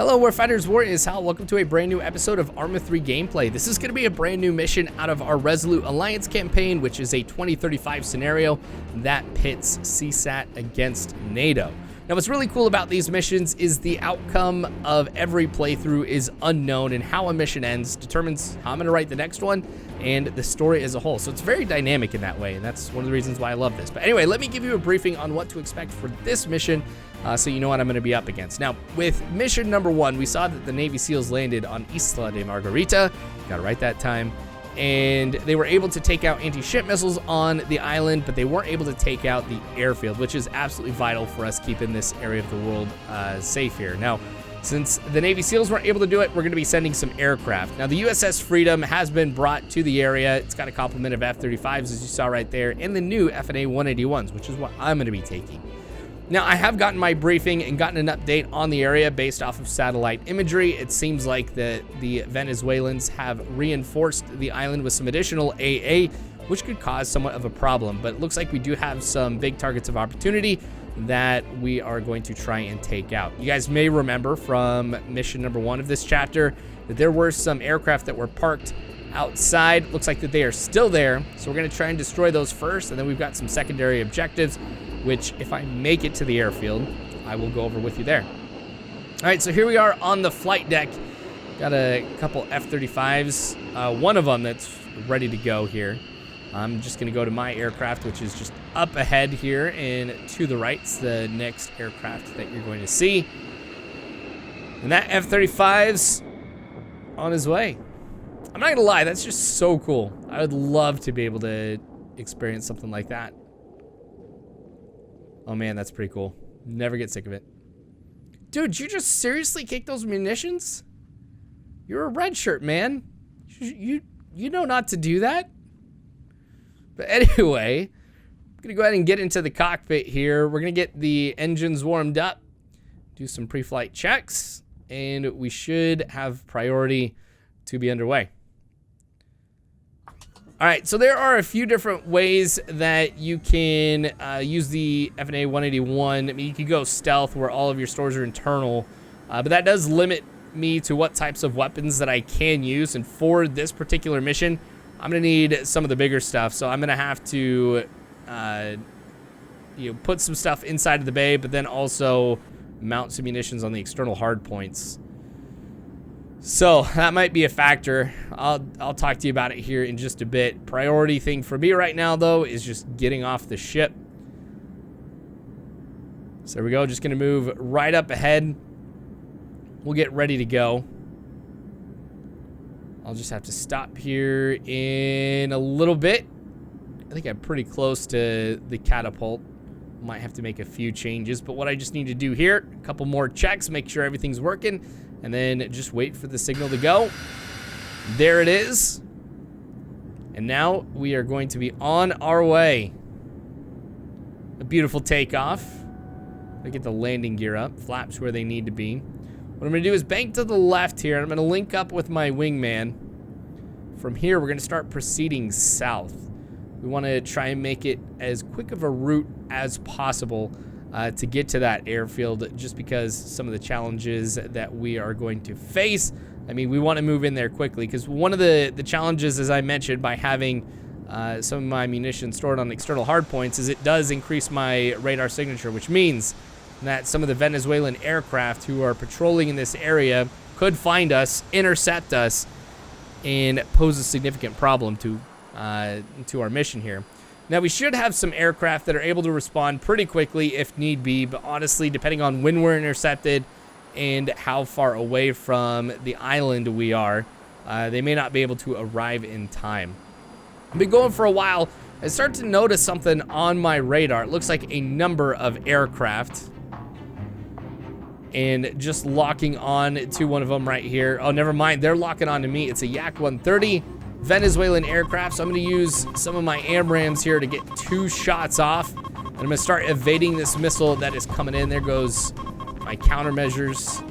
Hello Warfighters, War is Hal. Welcome to a brand new episode of Arma 3 gameplay. This is going to be a brand new mission out of our Resolute Alliance campaign, which is a 2035 scenario that pits CSAT against NATO. Now what's really cool about these missions is the outcome of every playthrough is unknown, and how a mission ends determines how I'm going to write the next one and the story as a whole. So it's very dynamic in that way, and that's one of the reasons why I love this. But anyway, let me give you a briefing on what to expect for this mission so you know what I'm going to be up against. Now, with mission number 1, we saw that the Navy SEALs landed on Isla de Margarita. Got it right that time. And they were able to take out anti-ship missiles on the island, but they weren't able to take out the airfield, which is absolutely vital for us keeping this area of the world safe here. Now, since the Navy SEALs weren't able to do it, we're going to be sending some aircraft. Now, the USS Freedom has been brought to the area. It's got a complement of F-35s, as you saw right there, and the new FNA 181s, which is what I'm going to be taking. Now, I have gotten my briefing and gotten an update on the area based off of satellite imagery. It seems like the Venezuelans have reinforced the island with some additional AA, which could cause somewhat of a problem. But it looks like we do have some big targets of opportunity that we are going to try and take out. You guys may remember from mission number 1 of this chapter that there were some aircraft that were parked outside. Looks like that they are still there. So we're going to try and destroy those first, and then we've got some secondary objectives, which if I make it to the airfield, I will go over with you there. All right, so here we are on the flight deck. Got a couple F-35s, one of them that's ready to go here. I'm just gonna go to my aircraft, which is just up ahead here, and to the right's the next aircraft that you're going to see. And that F-35's on his way. I'm not gonna lie, that's just so cool. I would love to be able to experience something like that. Oh man, that's pretty cool. Never get sick of it. Dude, you just seriously kicked those munitions? You're a red shirt, man. You know not to do that. But anyway, I'm gonna go ahead and get into the cockpit here. We're gonna get the engines warmed up, do some pre-flight checks, and we should have priority to be underway. All right, so there are a few different ways that you can use the FNA 181. I mean, you can go stealth where all of your stores are internal, but that does limit me to what types of weapons that I can use. And for this particular mission, I'm gonna need some of the bigger stuff. So I'm gonna have to, put some stuff inside of the bay, but then also mount some munitions on the external hard points. So that might be a factor. I'll talk to you about it here in just a bit. Priority thing for me right now, though, is just getting off the ship. So there we go. Just going to move right up ahead. We'll get ready to go. I'll just have to stop here in a little bit. I think I'm pretty close to the catapult. Might have to make a few changes, but what I just need to do here, a couple more checks, make sure everything's working, and then just wait for the signal to go. There it is. And now we are going to be on our way. A beautiful takeoff. Look at the landing gear up, flaps where they need to be. What I'm gonna do is bank to the left here, and I'm gonna link up with my wingman. From here, we're gonna start proceeding south. We wanna try and make it as quick of a route as possible to get to that airfield, just because some of the challenges that we are going to face. I mean, we want to move in there quickly, because one of the challenges, as I mentioned, by having some of my munitions stored on external hardpoints, is it does increase my radar signature, which means that some of the Venezuelan aircraft who are patrolling in this area could find us, intercept us, and pose a significant problem to our mission here. Now, we should have some aircraft that are able to respond pretty quickly if need be, but honestly, depending on when we're intercepted and how far away from the island we are, they may not be able to arrive in time. I've been going for a while. I start to notice something on my radar. It looks like a number of aircraft, and just locking on to one of them right here. Oh, never mind. They're locking on to me. It's a Yak 130. Venezuelan aircraft, so I'm going to use some of my AMRAAMs here to get 2 shots off, and I'm going to start evading this missile that is coming in. There goes my countermeasures,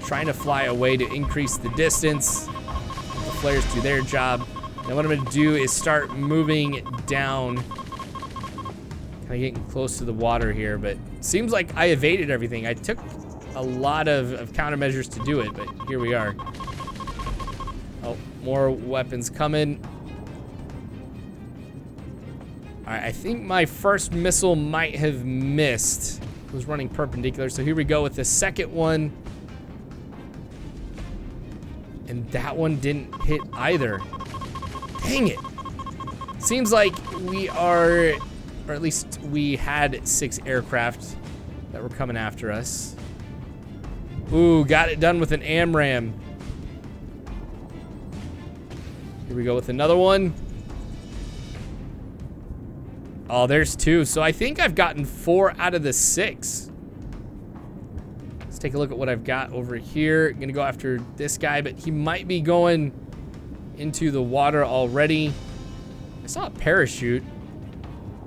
trying to fly away to increase the distance. Let the flares do their job. Now what I'm going to do is start moving down, kind of getting close to the water here, but it seems like I evaded everything. I took a lot of countermeasures to do it, but here we are. Oh, more weapons coming. All right, I think my first missile might have missed. It was running perpendicular, so here we go with the second one. And that one didn't hit either. Dang it. Seems like we are, or at least we had 6 aircraft that were coming after us. Ooh, got it done with an AMRAAM. Here we go with another one. Oh, there's 2. So I think I've gotten 4 out of the 6. Let's take a look at what I've got over here. Gonna go after this guy, but he might be going into the water already. I saw a parachute.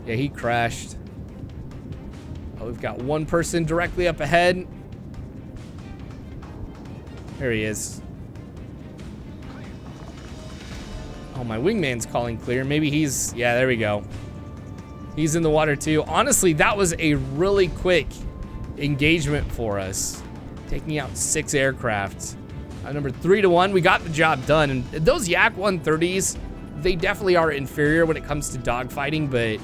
Yeah, he crashed. Oh, we've got one person directly up ahead. There he is. Oh, my wingman's calling clear. Maybe he's, yeah, there we go. He's in the water too. Honestly, that was a really quick engagement for us. Taking out 6 aircraft. Number 3-1, we got the job done. And those Yak 130s, they definitely are inferior when it comes to dogfighting, but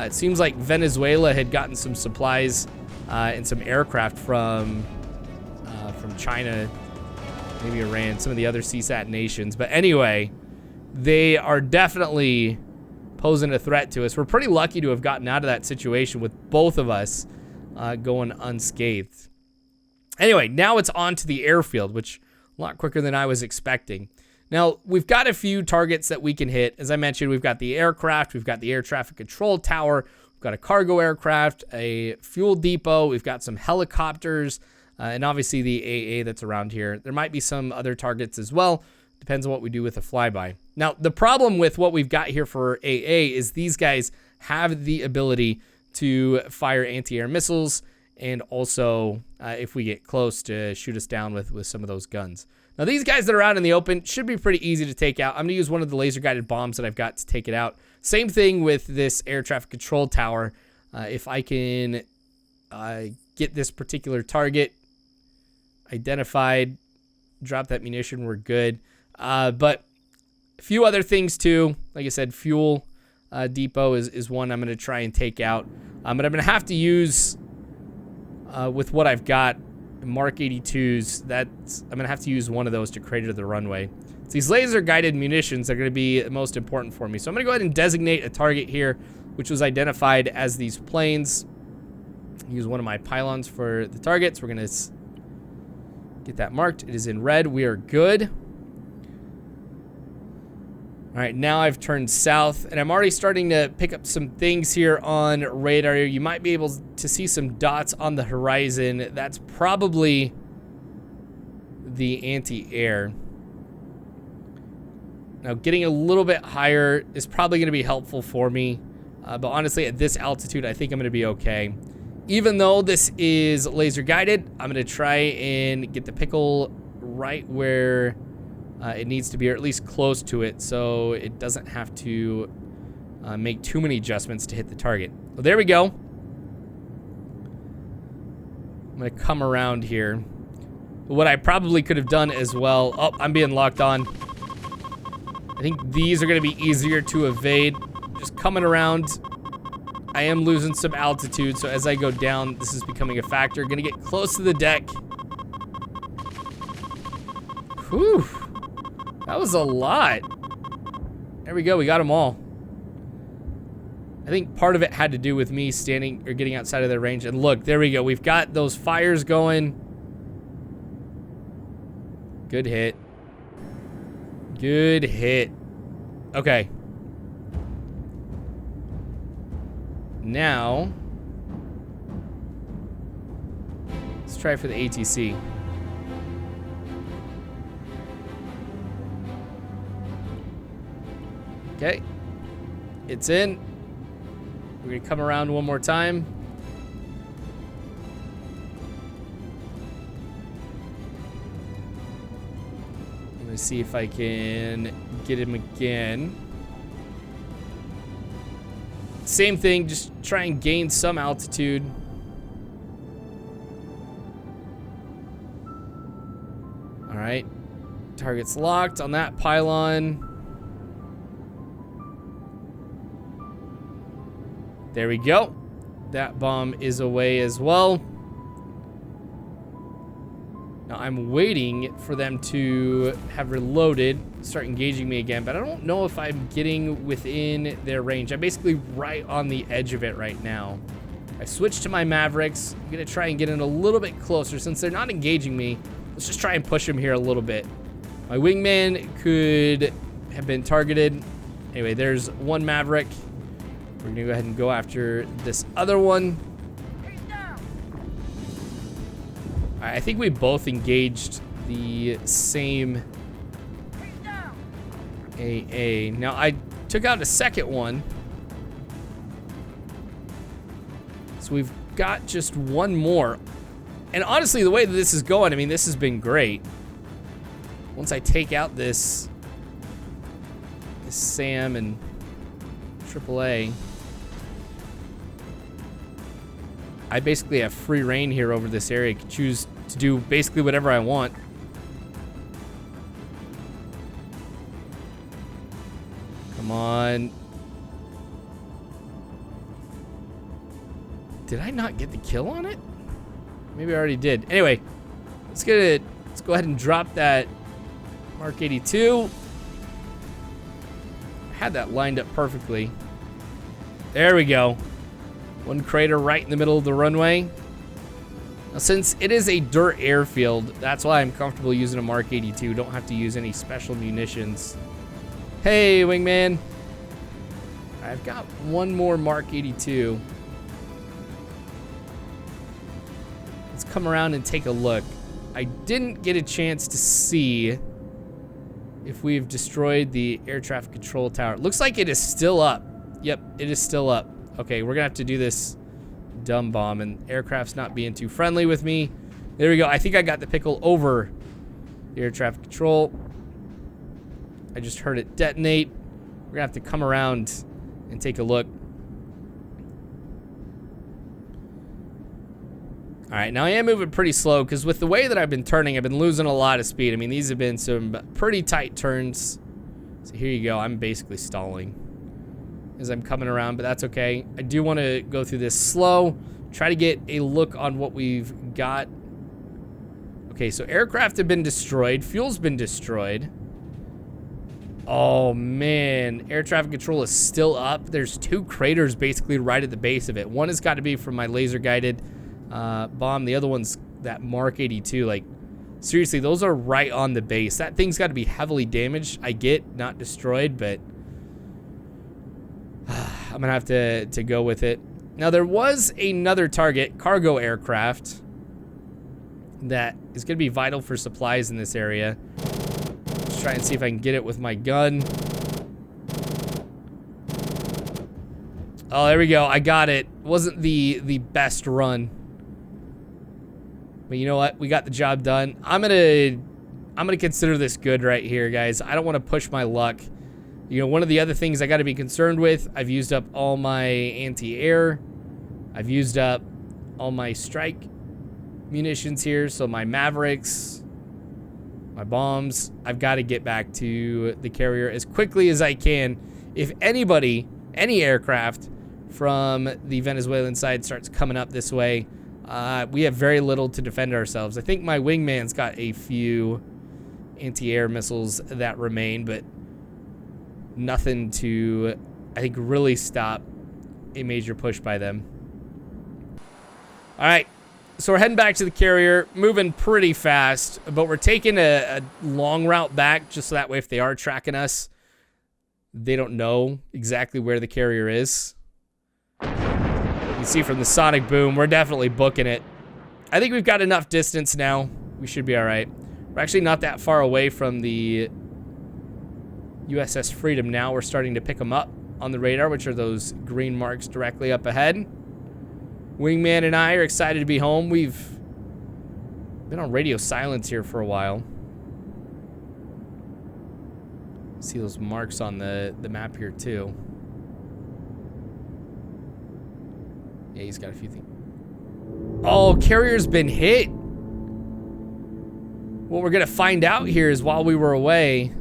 it seems like Venezuela had gotten some supplies and some aircraft from China, maybe Iran, some of the other CSAT nations. But anyway, they are definitely posing a threat to us. We're pretty lucky to have gotten out of that situation with both of us going unscathed. Anyway, now it's on to the airfield, which a lot quicker than I was expecting. Now, we've got a few targets that we can hit. As I mentioned, we've got the aircraft, we've got the air traffic control tower, we've got a cargo aircraft, a fuel depot, we've got some helicopters, and obviously the AA that's around here. There might be some other targets as well. Depends on what we do with the flyby. Now, the problem with what we've got here for AA is these guys have the ability to fire anti-air missiles, and also, if we get close, to shoot us down with some of those guns. Now, these guys that are out in the open should be pretty easy to take out. I'm going to use one of the laser-guided bombs that I've got to take it out. Same thing with this air traffic control tower. If I can get this particular target identified, drop that munition, we're good. But a few other things, too. Like I said, fuel depot is one I'm going to try and take out. But I'm going to have to use, with what I've got, Mark 82s, I'm going to have to use one of those to crater the runway. It's these laser-guided munitions that are going to be most important for me. So I'm going to go ahead and designate a target here, which was identified as these planes. Use one of my pylons for the targets. We're going to get that marked. It is in red. We are good. All right, now I've turned south, and I'm already starting to pick up some things here on radar. You might be able to see some dots on the horizon. That's probably the anti-air. Now, getting a little bit higher is probably going to be helpful for me, but honestly, at this altitude, I think I'm going to be okay. Even though this is laser-guided, I'm going to try and get the pickle right where it needs to be, or at least close to it, so it doesn't have to make too many adjustments to hit the target. Well, there we go. I'm going to come around here. What I probably could have done as well... Oh, I'm being locked on. I think these are going to be easier to evade. Just coming around. I am losing some altitude, so as I go down, this is becoming a factor. Going to get close to the deck. Whew. That was a lot. There we go. We got them all. I think part of it had to do with me standing or getting outside of their range. And look, there we go. We've got those fires going. Good hit. Good hit. Okay. Now, let's try for the ATC. Okay, it's in. We're gonna come around one more time. I'm gonna see if I can get him again. Same thing, just try and gain some altitude. All right. Target's locked on that pylon. There we go. That bomb is away as well. Now I'm waiting for them to have reloaded, start engaging me again, but I don't know if I'm getting within their range. I'm basically right on the edge of it right now. I switched to my Mavericks. I'm gonna try and get in a little bit closer. Since they're not engaging me, let's just try and push them here a little bit. My wingman could have been targeted. Anyway, there's one Maverick. We're gonna go ahead and go after this other one. I think we both engaged the same AA. Now, I took out a second one. So we've got just one more. And honestly, the way that this is going, I mean, this has been great. Once I take out this Sam and AAA, I basically have free reign here over this area. I can choose to do basically whatever I want. Come on. Did I not get the kill on it? Maybe I already did. Anyway, let's go ahead and drop that Mark 82. I had that lined up perfectly. There we go. One crater right in the middle of the runway. Now, since it is a dirt airfield, that's why I'm comfortable using a Mark 82. Don't have to use any special munitions. Hey, wingman. I've got one more Mark 82. Let's come around and take a look. I didn't get a chance to see if we've destroyed the air traffic control tower. It looks like it is still up. Yep, it is still up. Okay, we're gonna have to do this dumb bomb, and aircraft's not being too friendly with me. There we go. I think I got the pickle over the air traffic control. I just heard it detonate. We're gonna have to come around and take a look. All right, now I am moving pretty slow because with the way that I've been turning, I've been losing a lot of speed. I mean, these have been some pretty tight turns. So here you go. I'm basically stalling as I'm coming around, but that's okay. I do want to go through this slow, try to get a look on what we've got. Okay, so aircraft have been destroyed. Fuel's been destroyed. Oh, man. Air traffic control is still up. There's two craters basically right at the base of it. One has got to be from my laser-guided bomb. The other one's that Mark 82. Like, seriously, those are right on the base. That thing's got to be heavily damaged. I get not destroyed, but I'm gonna have to go with it. Now, there was another target, cargo aircraft, that is gonna be vital for supplies in this area. Let's try and see if I can get it with my gun. Oh, there we go. I got it. Wasn't the best run, but you know what? We got the job done. I'm gonna consider this good right here, guys. I don't want to push my luck. You know, one of the other things I got to be concerned with, I've used up all my anti-air. I've used up all my strike munitions here. So my Mavericks, my bombs, I've got to get back to the carrier as quickly as I can. If anybody, any aircraft from the Venezuelan side starts coming up this way, we have very little to defend ourselves. I think my wingman's got a few anti-air missiles that remain, but nothing to, I think, really stop a major push by them. All right, so we're heading back to the carrier, moving pretty fast, but we're taking a long route back just so that way if they are tracking us, they don't know exactly where the carrier is. You can see from the sonic boom, we're definitely booking it. I think we've got enough distance now. We should be all right. We're actually not that far away from the USS Freedom now. We're starting to pick them up on the radar, which are those green marks directly up ahead. Wingman and I are excited to be home. We've been on radio silence here for a while. See those marks on the map here too. Yeah, he's got a few things. Oh, carrier's been hit. What we're gonna find out here is while we were away,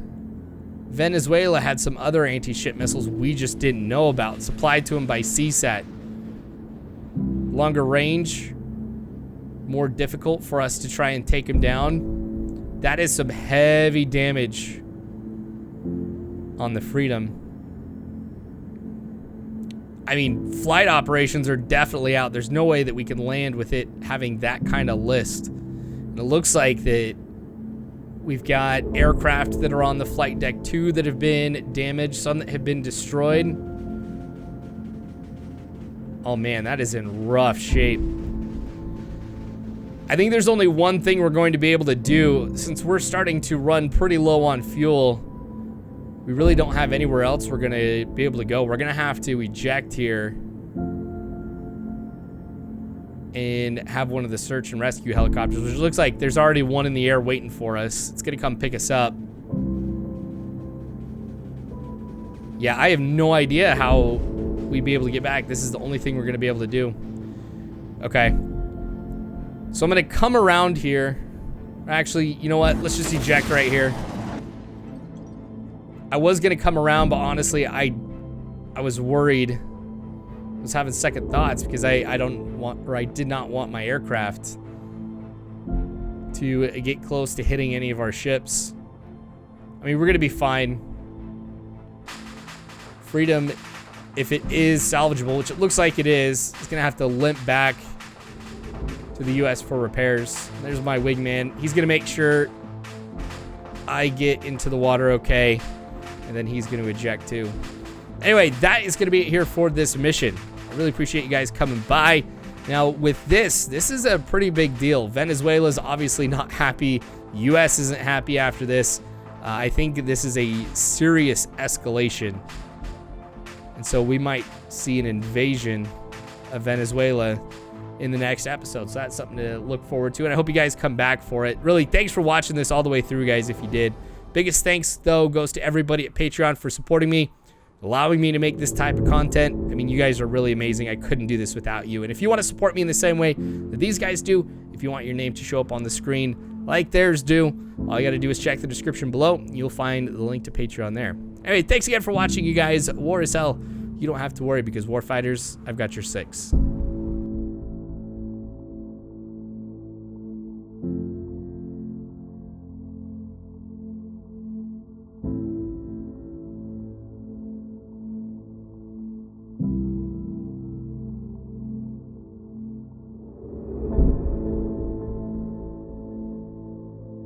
Venezuela had some other anti-ship missiles we just didn't know about, supplied to them by CSAT. Longer range, more difficult for us to try and take them down. That is some heavy damage on the Freedom. I mean, flight operations are definitely out. There's no way that we can land with it having that kind of list. And it looks like that we've got aircraft that are on the flight deck too that have been damaged, some that have been destroyed. Oh man, that is in rough shape. I think there's only one thing we're going to be able to do since we're starting to run pretty low on fuel. We really don't have anywhere else we're going to be able to go. We're going to have to eject here and have one of the search and rescue helicopters, which looks like there's already one in the air waiting for us. It's going to come pick us up. Yeah, I have no idea how we'd be able to get back. This is the only thing we're going to be able to do. Okay. So I'm going to come around here. Actually, you know what? Let's just eject right here. I was going to come around, but honestly, I was worried. I was having second thoughts because I did not want my aircraft to get close to hitting any of our ships. I mean, we're going to be fine. Freedom, if it is salvageable, which it looks like it is, it's going to have to limp back to the U.S. for repairs. There's my wingman. He's going to make sure I get into the water okay, and then he's going to eject too. Anyway, that is going to be it here for this mission. I really appreciate you guys coming by. Now, with this is a pretty big deal. Venezuela's obviously not happy. U.S. isn't happy after this. I think this is a serious escalation. And so we might see an invasion of Venezuela in the next episode. So that's something to look forward to. And I hope you guys come back for it. Really, thanks for watching this all the way through, guys, if you did. Biggest thanks, though, goes to everybody at Patreon for supporting me, allowing me to make this type of content. I mean, you guys are really amazing. I couldn't do this without you. And if you want to support me in the same way that these guys do, if you want your name to show up on the screen like theirs do, all you got to do is check the description below. You'll find the link to Patreon there. Anyway, thanks again for watching, you guys. War is hell. You don't have to worry because warfighters, I've got your six.